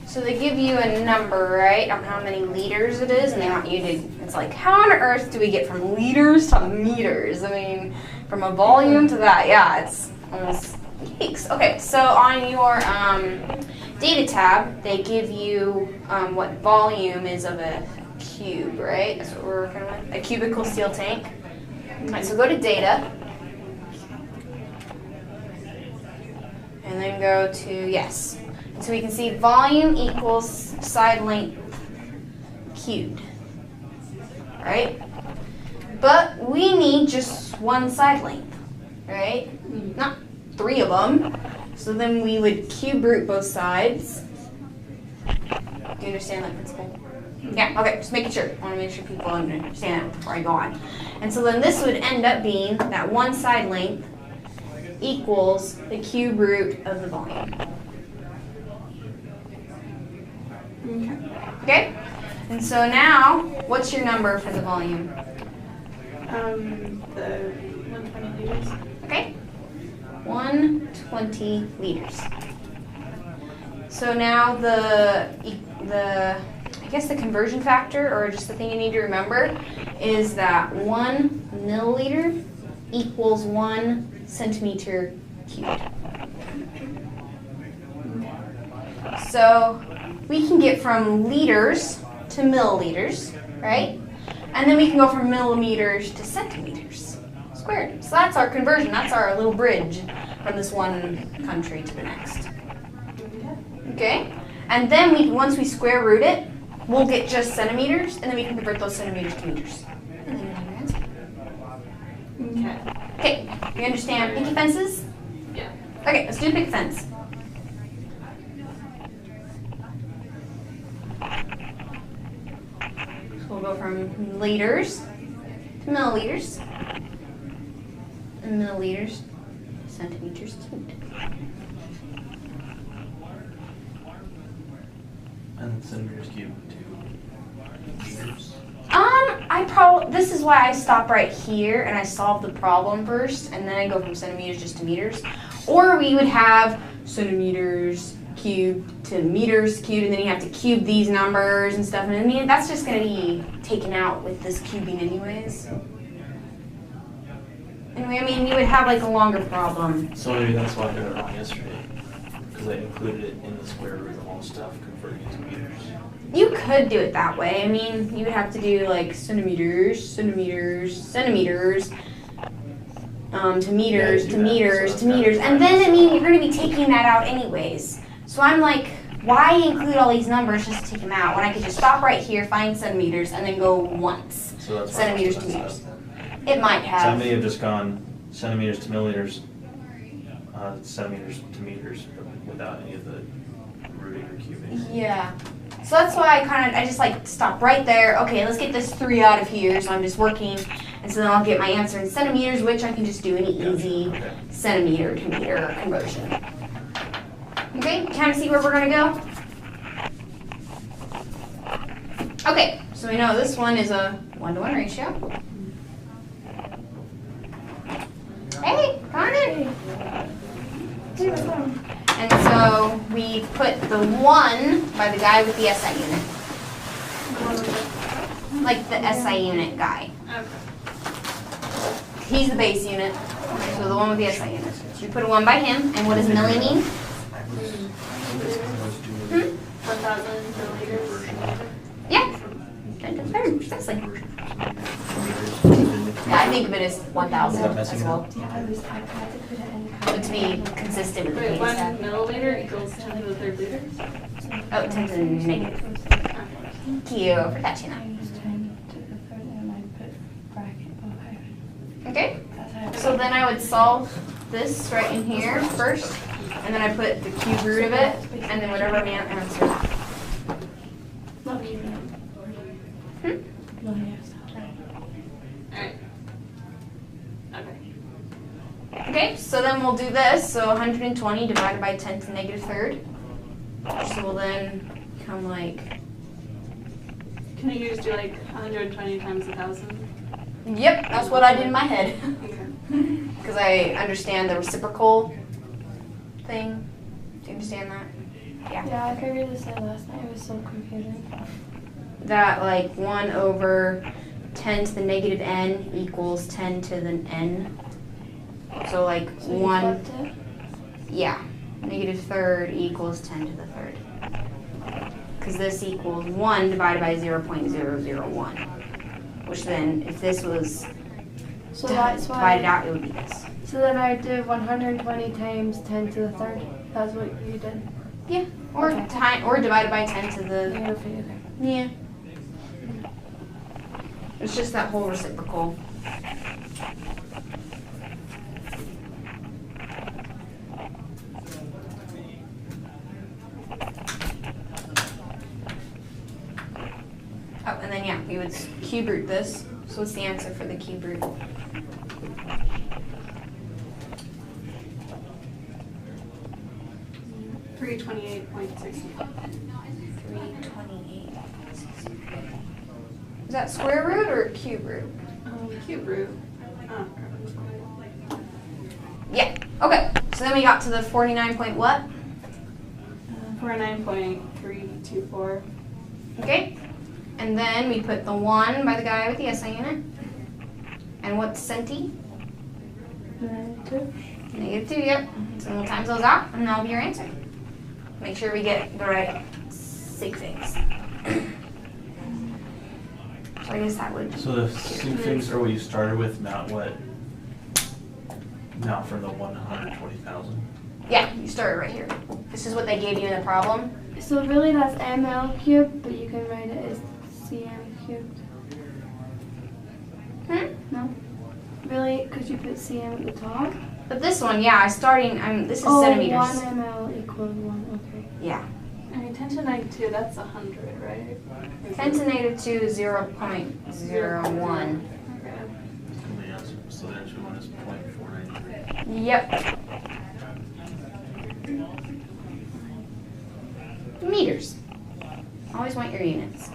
So they give you a number, right, on how many liters it is, and they want you to, it's like, how on earth do we get from liters to meters? I mean, from a volume to that, yeah, it's almost, yikes. Okay, so on your data tab, they give you what volume is of a cube, right? That's what we're working with, a cubical steel tank. All right, so go to data, and then go to, yes. So we can see volume equals side length cubed, right? But we need just one side length, right? Not 3 of them. So then we would cube root both sides. Do you understand that principle? Yeah, okay, just making sure. I want to make sure people understand it before I go on. And so then this would end up being that one side length equals the cube root of the volume. Okay? And so now, what's your number for the volume? The 120 liters. Okay? 120 liters. So now I guess the conversion factor, or just the thing you need to remember, is that 1 milliliter equals 1 centimeter cubed. So we can get from liters to milliliters, right? And then we can go from millimeters to centimeters squared. So that's our conversion. That's our little bridge from this one country to the next. Okay? And then once we square root it, we'll get just centimeters, and then we can convert those centimeters to meters. And then you have your answer. Okay. Okay, you understand picket fences? Yeah. Okay, let's do a picket fence. So we'll go from liters to milliliters, and milliliters to centimeters cubed. And centimeters cubed to meters. This is why I stop right here and I solve the problem first, and then I go from centimeters just to meters. Or we would have centimeters cubed to meters cubed, and then you have to cube these numbers and stuff. And I mean, that's just going to be taken out with this cubing anyways. Anyway, I mean, you would have like a longer problem. So maybe that's why I got it wrong yesterday, because I included it in the square root of all stuff, converting it to meters. You could do it that way. I mean, you would have to do like centimeters, centimeters, centimeters, to meters, to meters, to meters. And then, I mean, you're going to be taking that out anyways. So I'm like, why include all these numbers just to take them out when I could just stop right here, find centimeters, and then go once. So that's Centimeters to meters. It might So I have. may have just gone centimeters to milliliters, centimeters to meters, without any of the rooting or cubing. Yeah. So that's why I just like stop right there. Okay, let's get this 3 out of here. So I'm just working, and so then I'll get my answer in centimeters, which I can just do an easy Okay. centimeter to meter conversion. Okay, kind of see where we're gonna go? Okay, so we know this one is a 1-to-1 ratio. Hey, come on in. And so we put the 1 by the guy with the SI unit. Like the SI unit guy. Okay. He's the base unit. So the one with the SI unit. So you put a 1 by him, and what does milli mean? 1,000 milliliters. Yeah. That's very precisely. Yeah, I think of it as 1,000 as well. But to be consistent with the Wait, base 1 set. milliliter equals 10 to the 3rd liters? Oh, 10 to the negative. Thank you for catching that. Okay. So then I would solve this right in here first, and then I put the cube root of it, and then whatever my answer. Alright. Okay. Okay, so then we'll do this. So 120 divided by 10 to the negative 3rd. So we'll then become like, Can you just do like 120 times 1,000? yep, that's what I did in my head. Okay. Because I understand the reciprocal thing. Do you understand that? Yeah, I figured this out last night. It was so confusing. That like 1 over 10 to the negative n equals 10 to the n. So like So you 1, flipped it? yeah, negative third equals 10 to the third. Because this equals 1 divided by 0.001. Which then, if this was So that's why. divided out, it would be this. So then I did 120 times 10 to the third. That's what you did. Yeah, or Okay. or divided by 10 to the, Negative 3, okay. yeah. It's just that whole reciprocal. Oh, and then yeah, we would cube root this. So what's the answer for the cube root? 328.60. 328. Is that square root or cube root? Cube root. Oh. Yeah. Okay. So then we got to the 49 point what? 49.324. Okay. And then we put the 1 by the guy with the SI in it. And what's centi? -2. -2, yep. So we'll times those out, and that'll be your answer. Make sure we get the right sig figs. So I guess that would. So the sig figs are what you started with, not from the 120,000. Yeah, you started right here. This is what they gave you in the problem. So really that's ml cubed, but you can write it as cm cubed. No? Really? Because you put cm at the top? But this one, yeah, this is centimeters. 1 ml equals 1, okay. Yeah. I mean, 10 to -2, that's 100, right? 10 to -2 is 0.01. Okay. So the answer one is 0.493. Yep. Meters. Always want your units.